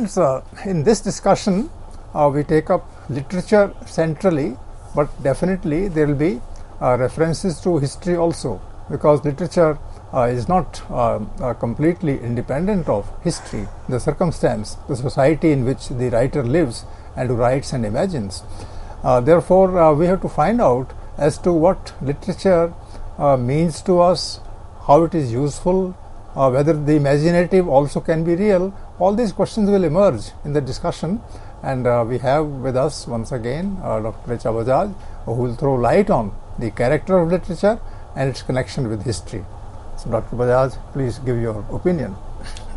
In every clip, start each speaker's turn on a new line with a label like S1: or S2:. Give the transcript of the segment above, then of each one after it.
S1: friends, in this discussion we take up literature centrally, but definitely there will be references to history also, because literature is not completely independent of history, the circumstance, the society in which the writer lives and writes and imagines. Therefore, we have to find out as to what literature means to us, how it is useful, whether the imaginative also can be real. All these questions will emerge in the discussion, and we have with us once again Dr. Richa Bajaj, who will throw light on the character of literature and its connection with history. So, Dr. Bajaj, please give your opinion.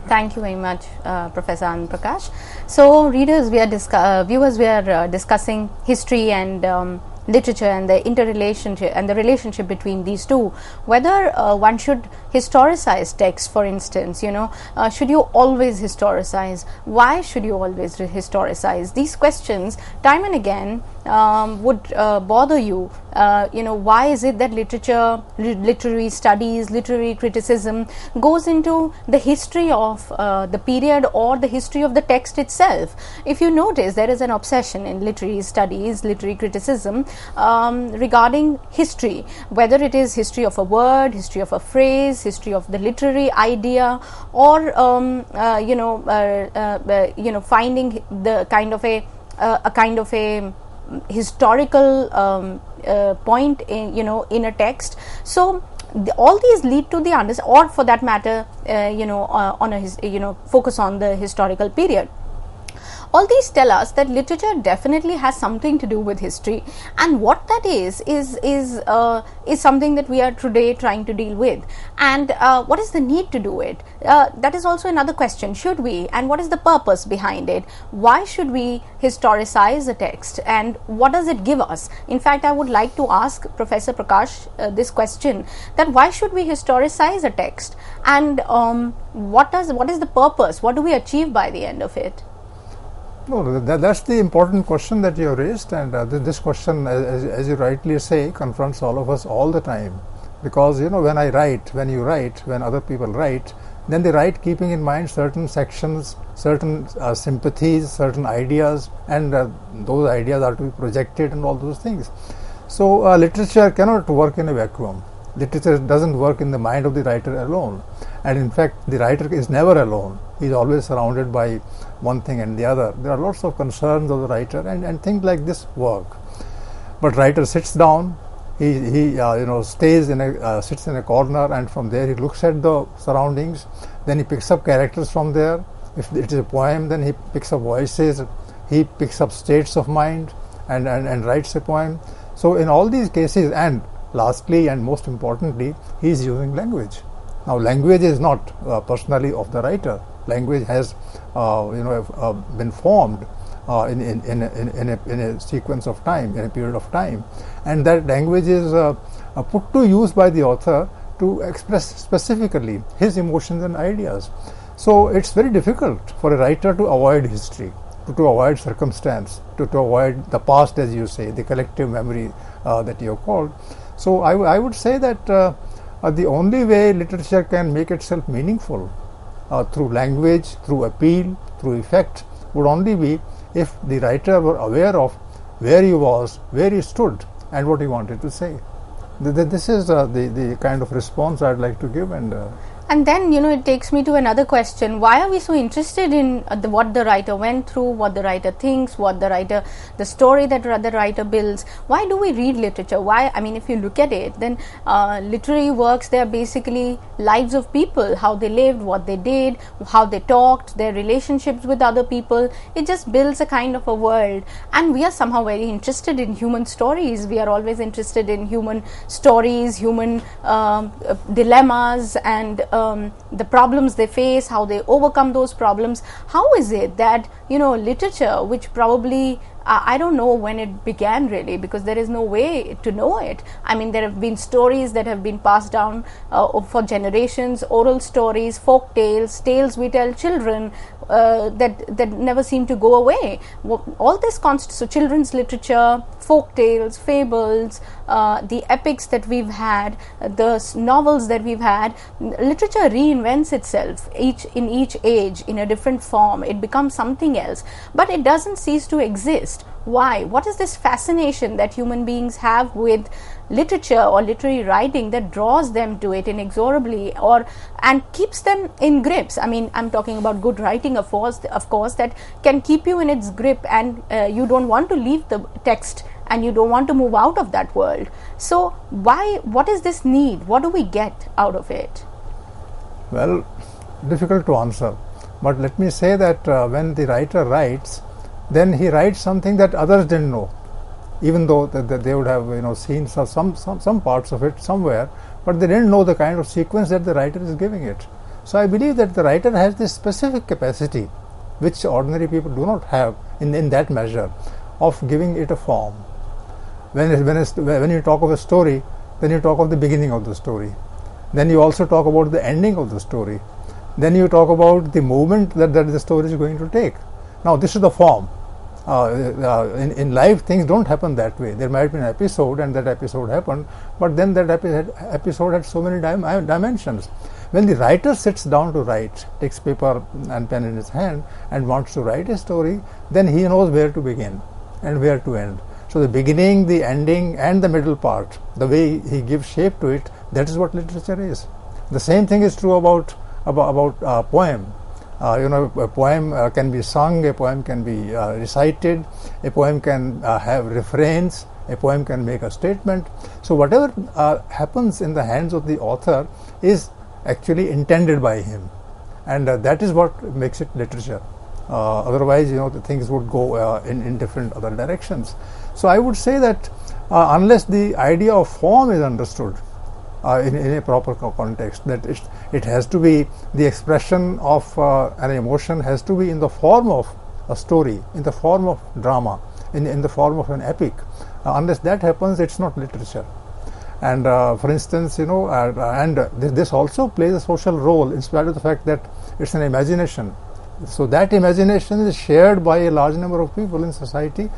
S2: Thank you very much, Professor Anand Prakash. So, readers, viewers, we are discussing history and literature and the interrelationship and the relationship between these two. Whether one should historicize text, for instance, should you always historicize? Why should you always historicize? These questions, time and again, would bother you. Why is it that literature, literary studies, literary criticism goes into the history of the period or the history of the text itself? If you notice, there is an obsession in literary studies, literary criticism regarding history, whether it is history of a word, history of a phrase, history of the literary idea, or finding the kind of a historical point in a text. So all these lead to the or for that matter on a focus on the historical period. All these tell us that literature definitely has something to do with history, and what that is something that we are today trying to deal with. And what is the need to do it? That is also another question. Should we? And what is the purpose behind it? Why should we historicize a text? And what does it give us? In fact, I would like to ask Professor Prakash this question: that why should we historicize a text? And what is the purpose? What do we achieve by the end of it?
S1: No, that's the important question that you have raised, and this question, as you rightly say, confronts all of us all the time. Because when you write, when other people write, then they write keeping in mind certain sections, certain sympathies, certain ideas, and those ideas are to be projected and all those things. So literature cannot work in a vacuum. Literature doesn't work in the mind of the writer alone, and in fact the writer is never alone. He is always surrounded by one thing and the other. There are lots of concerns of the writer, and things like this work. But writer sits down, he sits in a corner, and from there he looks at the surroundings. Then he picks up characters from there. If it is a poem, then he picks up voices, he picks up states of mind, and writes a poem. So in all these cases, and lastly and most importantly, he is using language. Now, language is not personally of the writer. Language has been formed in a sequence of time, in a period of time, and that language is put to use by the author to express specifically his emotions and ideas. So it's very difficult for a writer to avoid history, to avoid circumstance, to avoid the past, as you say, the collective memory that you have called. So I would say that the only way literature can make itself meaningful through language, through appeal, through effect, would only be if the writer were aware of where he was, where he stood, and what he wanted to say. This is the kind of response I'd like to give.
S2: And then, it takes me to another question. Why are we so interested in what the writer went through, what the writer thinks, the story that the writer builds? Why do we read literature? Why? I mean, if you look at it, then literary works, they are basically lives of people, how they lived, what they did, how they talked, their relationships with other people. It just builds a kind of a world. And we are somehow very interested in human stories. We are always interested in human stories, human dilemmas, and the problems they face, how they overcome those problems. How is it that literature, which probably I don't know when it began really, because there is no way to know it. I mean, there have been stories that have been passed down for generations, oral stories, folk tales we tell children that never seem to go away. All this so children's literature, folk tales, fables, the epics that we've had, the novels that we've had, literature reinvents itself in each age in a different form. It becomes something else, but it doesn't cease to exist. Why? What is this fascination that human beings have with literature or literary writing that draws them to it inexorably, and keeps them in grips? I mean, I'm talking about good writing, of course, that can keep you in its grip, and you don't want to leave the text, and you don't want to move out of that world. So what is this need? What do we get out of it?
S1: Well, difficult to answer, but let me say that when the writer writes, then he writes something that others didn't know, even though that they would have seen some parts of it somewhere, but they didn't know the kind of sequence that the writer is giving it. So I believe that the writer has this specific capacity which ordinary people do not have in that measure, of giving it a form. When you talk of a story, then you talk of the beginning of the story, then you also talk about the ending of the story, then you talk about the movement that the story is going to take. Now this is the form. In life, things don't happen that way. There might be an episode, and that episode happened, but then that episode had so many dimensions. When the writer sits down to write, takes paper and pen in his hand and wants to write a story, then he knows where to begin and where to end. So the beginning, the ending, and the middle part, the way he gives shape to it, that is what literature is. The same thing is true about poem. A poem can be sung, a poem can be recited, a poem can have refrains, a poem can make a statement. So whatever happens in the hands of the author is actually intended by him, and that is what makes it literature. Otherwise, the things would go in different other directions. So I would say that unless the idea of form is understood in a proper context, that it has to be the expression of an emotion, has to be in the form of a story, in the form of drama, in the form of an epic. Unless that happens, it's not literature. And for instance, this also plays a social role, in spite of the fact that it's an imagination. So that imagination is shared by a large number of people in society.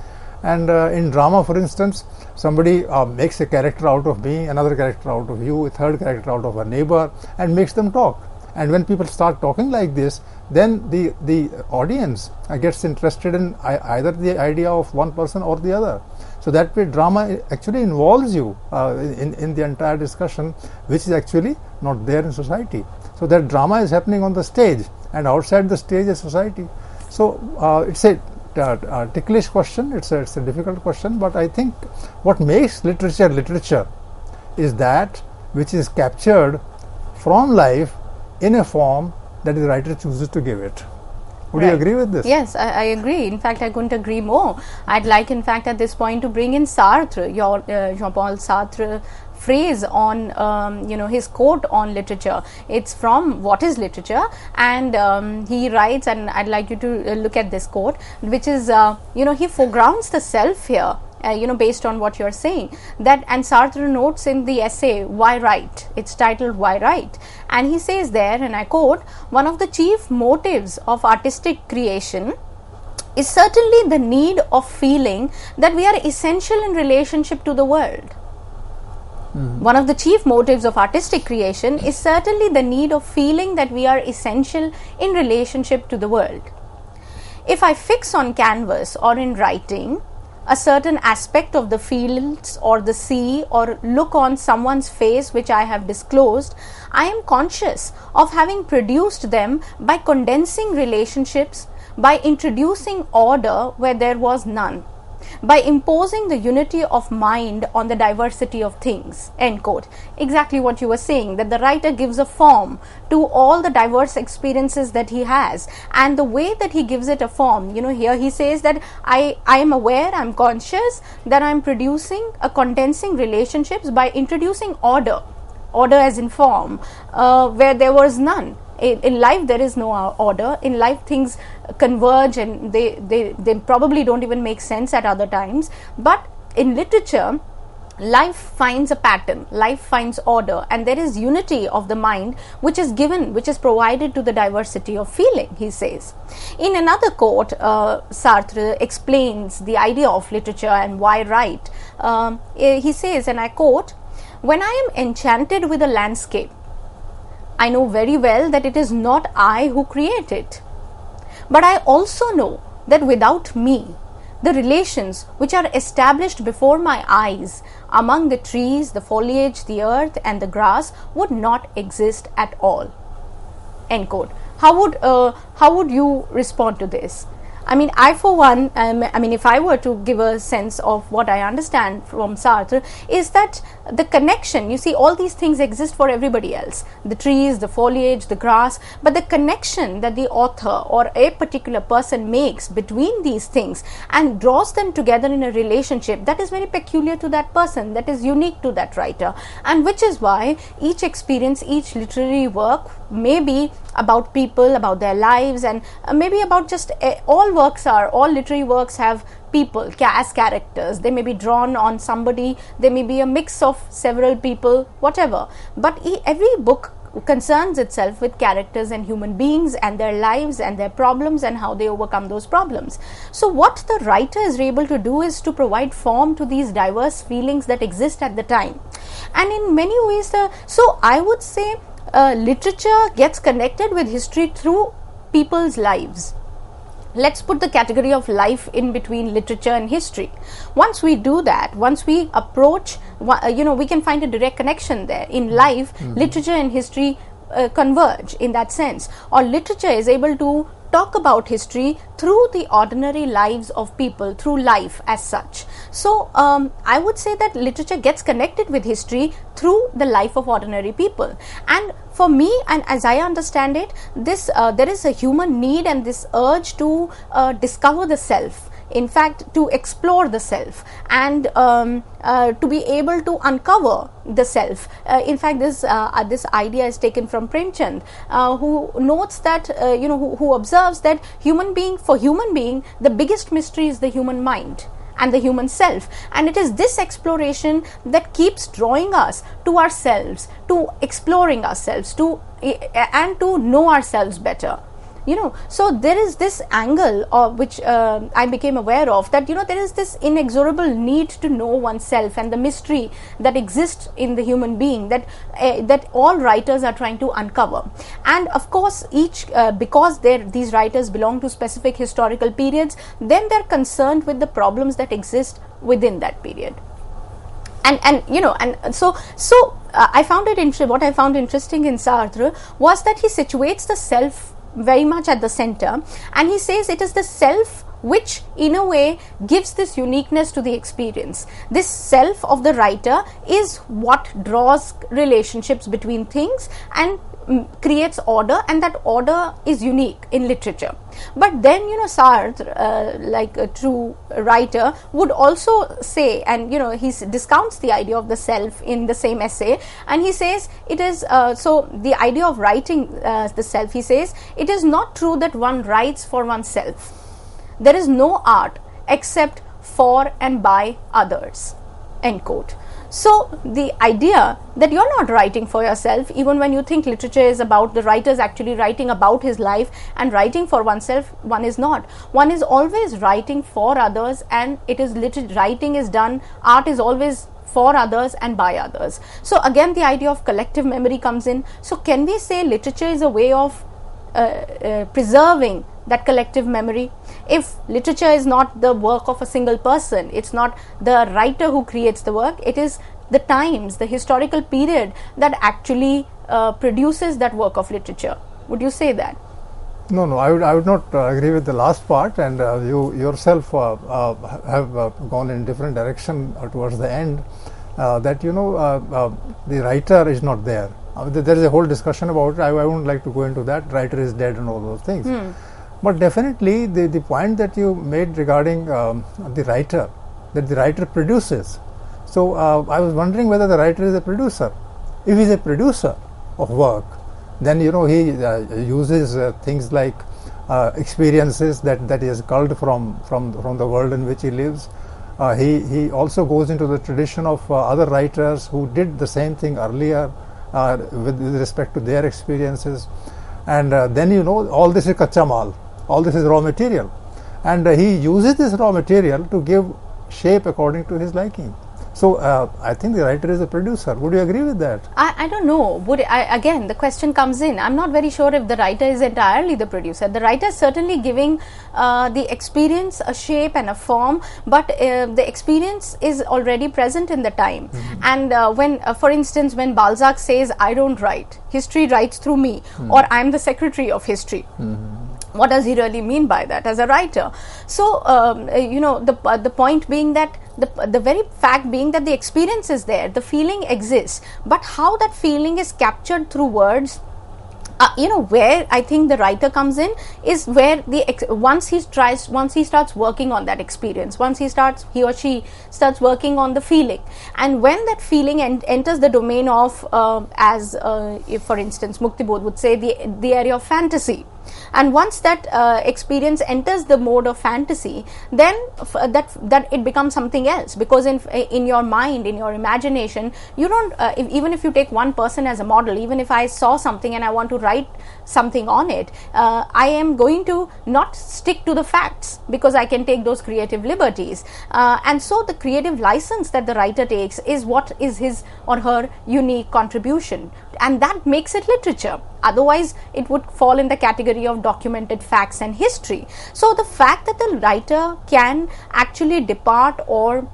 S1: And in drama, for instance, somebody makes a character out of me, another character out of you, a third character out of a neighbor, and makes them talk. And when people start talking like this, then the audience gets interested in either the idea of one person or the other. So that way, drama actually involves you in the entire discussion, which is actually not there in society. So that drama is happening on the stage, and outside the stage is society. So it's a ticklish question. It's a difficult question, but I think what makes literature is that which is captured from life in a form that the writer chooses to give it. Would you agree with this?
S2: Yes, I agree. In fact, I couldn't agree more. I'd like, in fact, at this point to bring in Sartre, Jean-Paul Sartre phrase on his quote on literature. It's from What is Literature, and he writes, and I'd like you to look at this quote, which is he foregrounds the self here, based on what you're saying, that, and Sartre notes in the essay Why Write, it's titled Why Write, and he says there, and I quote, one of the chief motives of artistic creation is certainly the need of feeling that we are essential in relationship to the world. One of the chief motives of artistic creation is certainly the need of feeling that we are essential in relationship to the world. If I fix on canvas or in writing a certain aspect of the fields or the sea, or look on someone's face which I have disclosed, I am conscious of having produced them by condensing relationships, by introducing order where there was none, by imposing the unity of mind on the diversity of things. End quote. Exactly what you were saying, that the writer gives a form to all the diverse experiences that he has, and the way that he gives it a form, here he says that I am aware, I'm conscious that I'm producing a condensing relationships by introducing order as in form, where there was none. In life there is no order. In life things converge, and they probably don't even make sense at other times. But in literature, life finds a pattern, life finds order, and there is unity of the mind which is given, which is provided to the diversity of feeling, he says. In another quote, Sartre explains the idea of literature and why write. He says, and I quote, "When I am enchanted with a landscape, I know very well that it is not I who create it. But I also know that without me, the relations which are established before my eyes among the trees, the foliage, the earth and the grass would not exist at all." End quote. How would you respond to this? I mean, I for one, if I were to give a sense of what I understand from Sartre, is that the connection, you see, all these things exist for everybody else, the trees, the foliage, the grass, but the connection that the author or a particular person makes between these things and draws them together in a relationship, that is very peculiar to that person, that is unique to that writer, and which is why each experience, each literary work may be about people, about their lives, and maybe about just all literary works have people as characters. They may be drawn on somebody, they may be a mix of several people, whatever, but every book concerns itself with characters and human beings and their lives and their problems and how they overcome those problems. So what the writer is able to do is to provide form to these diverse feelings that exist at the time, and in many ways so I would say literature gets connected with history through people's lives. Let's put the category of life in between literature and history. Once we do that, once we approach, we can find a direct connection there. In life, literature and history converge in that sense, or literature is able to talk about history through the ordinary lives of people, through life as such. So I would say that literature gets connected with history through the life of ordinary people. And for me, and as I understand it, this there is a human need and this urge to discover the self, in fact to explore the self, and to be able to uncover the self. In fact, this idea is taken from Premchand, who notes that who observes that for human being the biggest mystery is the human mind and the human self, and it is this exploration that keeps drawing us to ourselves, to exploring ourselves, and to know ourselves better. So there is this angle of which I became aware of, that there is this inexorable need to know oneself and the mystery that exists in the human being, that all writers are trying to uncover. And of course, because these writers belong to specific historical periods, then they're concerned with the problems that exist within that period. So I found it interesting. What I found interesting in Sartre was that he situates the self very much at the center, and he says it is the self which in a way gives this uniqueness to the experience. This self of the writer is what draws relationships between things and creates order, and that order is unique in literature. But then Sartre, like a true writer, would also say, and he discounts the idea of the self in the same essay, and he says it is so the idea of writing the self, he says it is not true that one writes for oneself. There is no art except for and by others. End quote. So the idea that you're not writing for yourself, even when you think literature is about the writer's actually writing about his life and writing for oneself, one is not. One is always writing for others, and it is writing is done, art is always for others and by others. So again, the idea of collective memory comes in. So can we say literature is a way of preserving that collective memory? If literature is not the work of a single person, it's not the writer who creates the work, it is the times, the historical period that actually produces that work of literature. Would you say that?
S1: No, I would not agree with the last part, and you yourself have gone in different direction towards the end, that the writer is not there. There is a whole discussion about it. I wouldn't like to go into that. Writer is dead and all those things. But definitely the point that you made regarding the writer, that the writer produces. So I was wondering whether the writer is a producer. If he is a producer of work, then he uses things like experiences that he has culled from the world in which he lives, He also goes into the tradition of other writers who did the same thing earlier with respect to their experiences. And then all this is kacha mal, all this is raw material. And he uses this raw material to give shape according to his liking. So I think the writer is a producer. Would you agree with that?
S2: I don't know. Again, the question comes in. I'm not very sure if the writer is entirely the producer. The writer is certainly giving the experience a shape and a form, but the experience is already present in the time. And when, for instance, when Balzac says, "I don't write, history writes through me," or "I'm the secretary of history." What does he really mean by that as a writer? So, the point being that the very fact being that the experience is there, the feeling exists, but how that feeling is captured through words, where I think the writer comes in is where once he starts working on that experience, once he or she starts working on the feeling, and when that feeling enters the domain of, if for instance Muktibodh would say, the area of fantasy. And once that experience enters the mode of fantasy, then that it becomes something else, because in your mind, in your imagination, you don't even if you take one person as a model, even if I saw something and I want to write something on it, I am going to not stick to the facts, because I can take those creative liberties, and so the creative license that the writer takes is what is his or her unique contribution, and that makes it literature. Otherwise, it would fall in the category of documented facts and history. So, the fact that the writer can actually depart or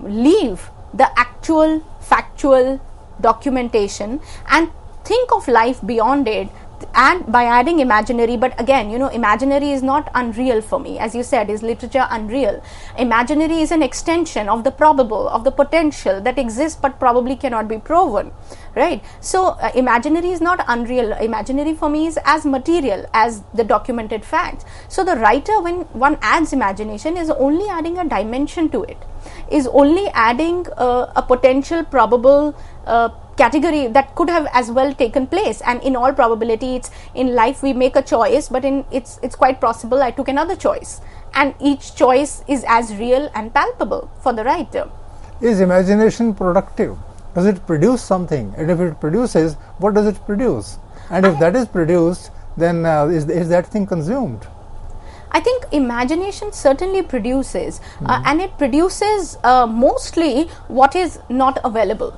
S2: leave the actual factual documentation and think of life beyond it, and by adding imaginary, but again, imaginary is not unreal for me. As you said, is literature unreal? Imaginary is an extension of the probable, of the potential that exists but probably cannot be proven, right? So imaginary is not unreal. Imaginary for me is as material as the documented facts. So the writer, when one adds imagination, is only adding a dimension to it, is only adding a potential probable category that could have as well taken place, and in all probability, it's in life we make a choice, but it's quite possible I took another choice, and each choice is as real and palpable for the writer.
S1: Is imagination productive? Does it produce something? And if it produces, what does it produce? And if that is produced, then is that thing consumed?
S2: I think imagination certainly produces, and it produces mostly what is not available,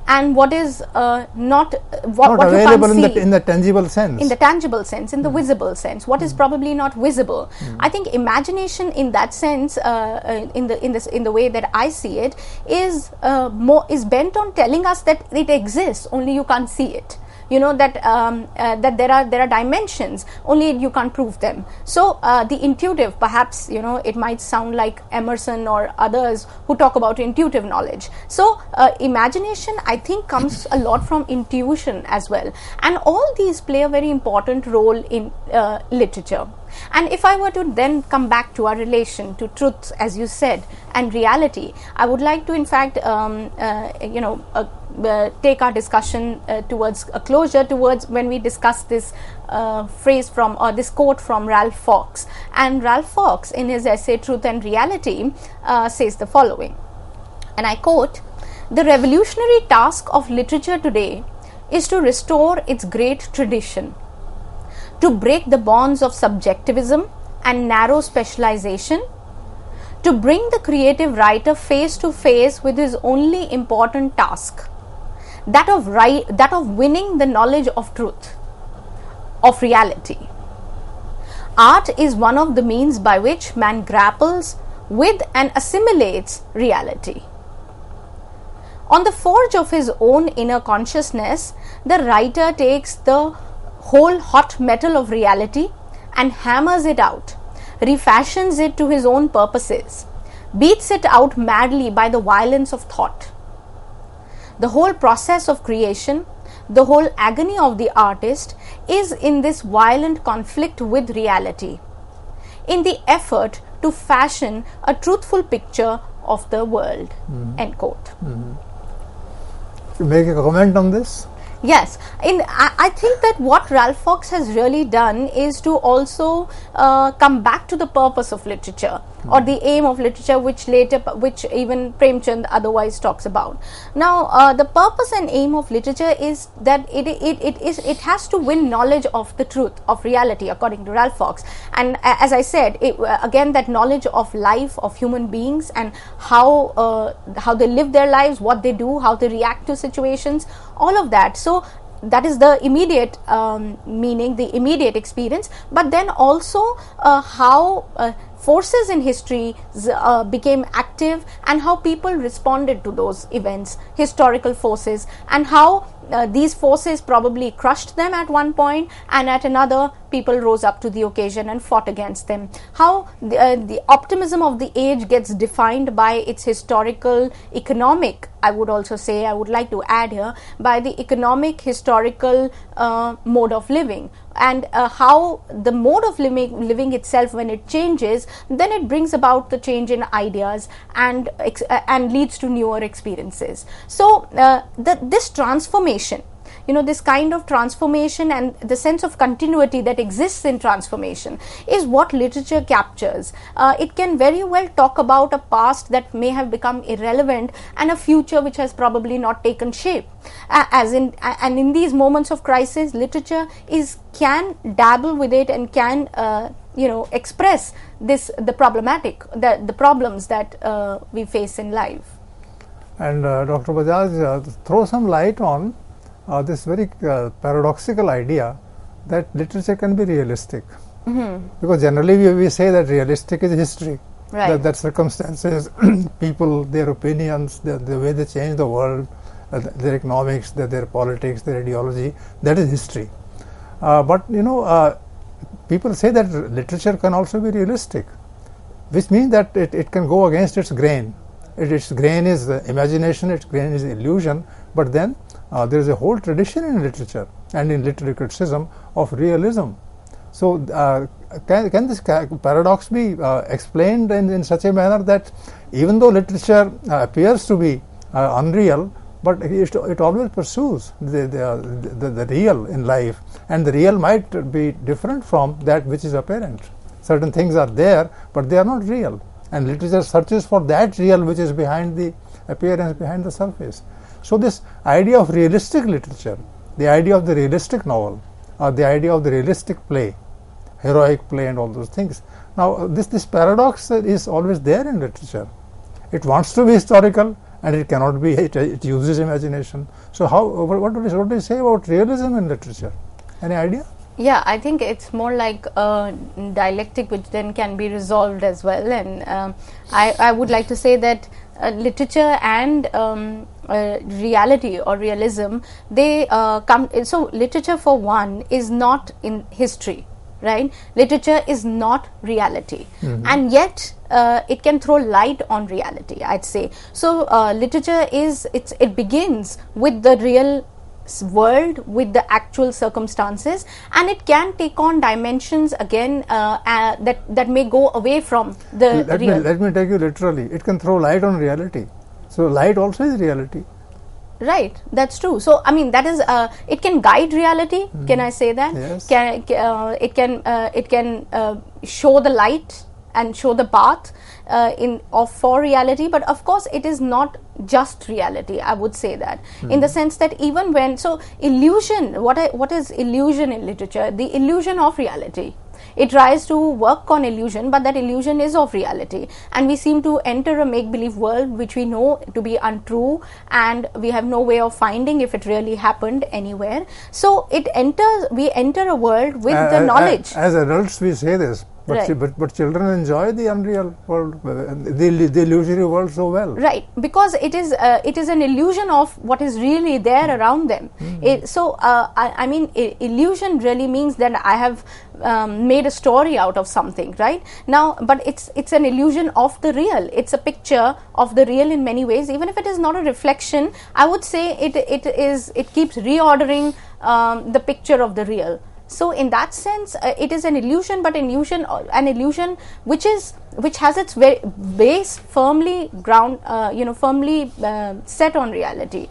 S2: and what is not
S1: available
S2: you can't see
S1: in the tangible sense.
S2: In the tangible sense, in the visible sense, what is probably not visible. I think imagination, in that sense, in the way that I see it, is bent on telling us that it exists, only you can't see it. That there are dimensions, only you can't prove them. So the intuitive, perhaps it might sound like Emerson or others who talk about intuitive knowledge. So imagination, I think, comes a lot from intuition as well, and all these play a very important role in literature. And if I were to then come back to our relation to truth, as you said, and reality, I would like to in fact take our discussion towards a closure, towards when we discuss this phrase from, or this quote from Ralph Fox. And Ralph Fox, in his essay Truth and Reality, says the following, and I quote, "The revolutionary task of literature today is to restore its great tradition, to break the bonds of subjectivism and narrow specialization, to bring the creative writer face to face with his only important task, that of winning the knowledge of truth, of reality. Art is one of the means by which man grapples with and assimilates reality. On the forge of his own inner consciousness, the writer takes the whole hot metal of reality and hammers it out, refashions it to his own purposes, beats it out madly by the violence of thought. The whole process of creation, the whole agony of the artist is in this violent conflict with reality, in the effort to fashion a truthful picture of the world." End quote.
S1: You make a comment on this?
S2: Yes, I think that what Ralph Fox has really done is to also come back to the purpose of literature. or the aim of literature, which even Premchand otherwise talks about. Now, the purpose and aim of literature is that it has to win knowledge of the truth, of reality, according to Ralph Fox. And as I said, again, that knowledge of life, of human beings, and how they live their lives, what they do, how they react to situations, all of that. So that is the immediate meaning, the immediate experience, but then also how forces in history became active, and how people responded to those events, historical forces, and how these forces probably crushed them at one point, and at another people rose up to the occasion and fought against them. How the optimism of the age gets defined by its historical, economic, I would also say, I would like to add here, by the economic, historical mode of living, and how the mode of living itself, when it changes, then it brings about the change in ideas and leads to newer experiences. So this transformation, this kind of transformation and the sense of continuity that exists in transformation is what literature captures. It can very well talk about a past that may have become irrelevant and a future which has probably not taken shape. And in these moments of crisis, literature can dabble with it and can express the problems that we face in life.
S1: And Dr. Bajaj, throw some light on this very paradoxical idea that literature can be realistic. Because generally we say that realistic is history,
S2: right.
S1: that circumstances, people, their opinions, the way they change the world, their economics, their politics, their ideology, that is history. But people say that literature can also be realistic, which means that it can go against its grain. Its grain is imagination, its grain is illusion, but then there is a whole tradition in literature and in literary criticism of realism. So can this paradox be explained in such a manner that even though literature appears to be unreal, but it always pursues the real in life, and the real might be different from that which is apparent. Certain things are there, but they are not real, and literature searches for that real which is behind the appearance, behind the surface. So this idea of realistic literature, the idea of the realistic novel, the idea of the realistic play, heroic play, and all those things. Now this paradox is always there in literature. It wants to be historical, and it cannot be. It uses imagination. So what do you say about realism in literature? Any idea?
S2: Yeah, I think it's more like a dialectic which then can be resolved as well. And I would like to say that literature and reality or realism, they come. So literature, for one, is not in history, right? Literature is not reality, and yet it can throw light on reality, I'd say. So literature it begins with the real world, with the actual circumstances, and it can take on dimensions again that may go away from the real.
S1: Let me take you literally. It can throw light on reality. So light also is reality.
S2: Right, that's true. So I mean, that is it can guide reality. Can I say that?
S1: Yes.
S2: It can show the light and show the path for reality, but of course it is not just reality. I would say that in the sense that even when illusion, what is illusion in literature? The illusion of reality. It tries to work on illusion, but that illusion is of reality, and we seem to enter a make-believe world which we know to be untrue, and we have no way of finding if it really happened anywhere. So we enter a world with the knowledge.
S1: As adults we say this, but,
S2: right.
S1: but children enjoy the unreal world, the illusory world so well.
S2: Right, because it is an illusion of what is really there around them. I mean, illusion really means that I have made a story out of something, right? Now, but it's an illusion of the real. It's a picture of the real in many ways. Even if it is not a reflection, I would say it keeps reordering the picture of the real. So in that sense, it is an illusion, but an illusion which has its base firmly firmly set on reality.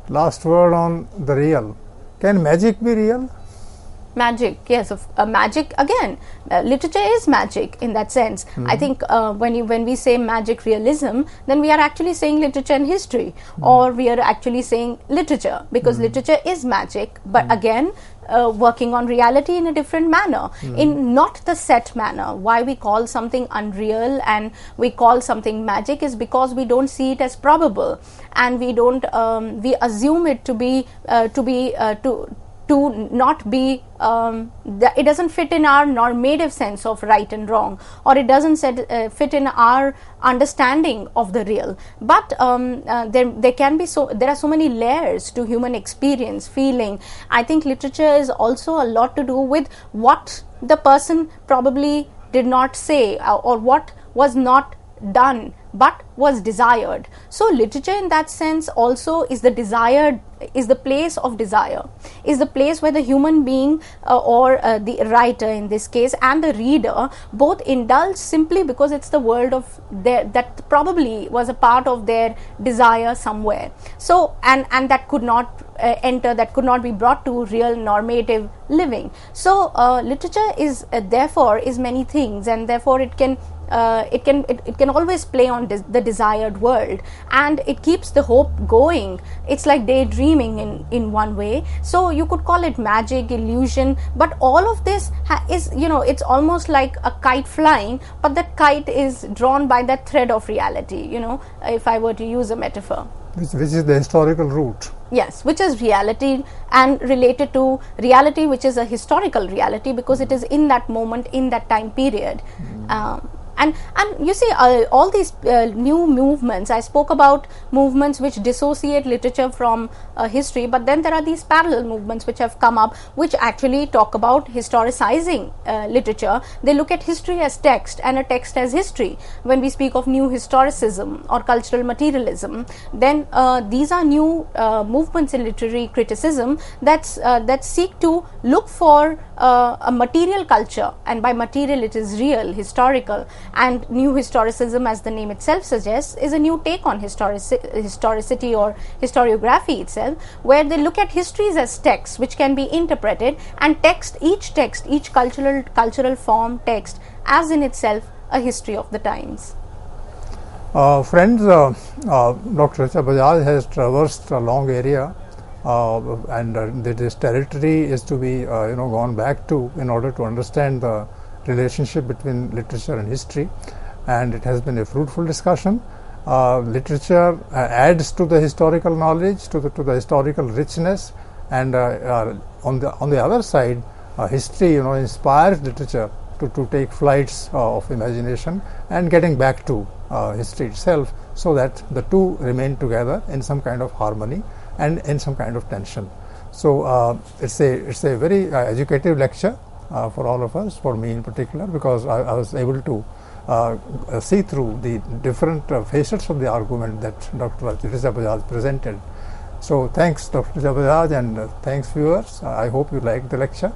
S1: Last word on the real. Can magic be real?
S2: Magic, yes, magic again. Literature is magic in that sense. I think when we say magic realism, then we are actually saying literature and history, or we are actually saying literature, because literature is magic, but again working on reality in a different manner, in not the set manner. Why we call something unreal and we call something magic is because we don't see it as probable, and we don't we assume it to be to not be it doesn't fit in our normative sense of right and wrong, or it doesn't fit in our understanding of the real. But there are so many layers to human experience, feeling. I think literature is also a lot to do with what the person probably did not say, or what was not done but was desired. So literature in that sense also is the desired, is the place of desire, is the place where the human being or the writer in this case and the reader both indulge, simply because it's the world of that probably was a part of their desire somewhere. So and that could not enter, that could not be brought to real normative living. So literature is therefore is many things, and therefore it can always play on the desired world, and it keeps the hope going. It's like daydreaming in one way. So you could call it magic, illusion, but all of this is, it's almost like a kite flying, but that kite is drawn by that thread of reality, if I were to use a metaphor.
S1: Which is the historical root.
S2: Yes, which is reality, and related to reality, which is a historical reality, because it is in that moment, in that time period. And you see, all these new movements, I spoke about movements which dissociate literature from history, but then there are these parallel movements which have come up, which actually talk about historicizing literature. They look at history as text and a text as history. When we speak of new historicism or cultural materialism, then these are new movements in literary criticism that seek to look for a material culture, and by material it is real, historical. And new historicism, as the name itself suggests, is a new take on historicity or historiography itself, where they look at histories as texts which can be interpreted, and each cultural form text as in itself a history of the times.
S1: Friends, Dr. Richa Bajaj has traversed a long area, and this territory is to be gone back to in order to understand the relationship between literature and history, and it has been a fruitful discussion. Literature adds to the historical knowledge, to the historical richness, and on the other side, history inspires literature to take flights of imagination and getting back to history itself, so that the two remain together in some kind of harmony and in some kind of tension. So it's a very educative lecture for all of us, for me in particular, because I was able to see through the different facets of the argument that Dr. Richa Bajaj presented. So thanks, Dr. Richa Bajaj, and thanks viewers. I hope you liked the lecture.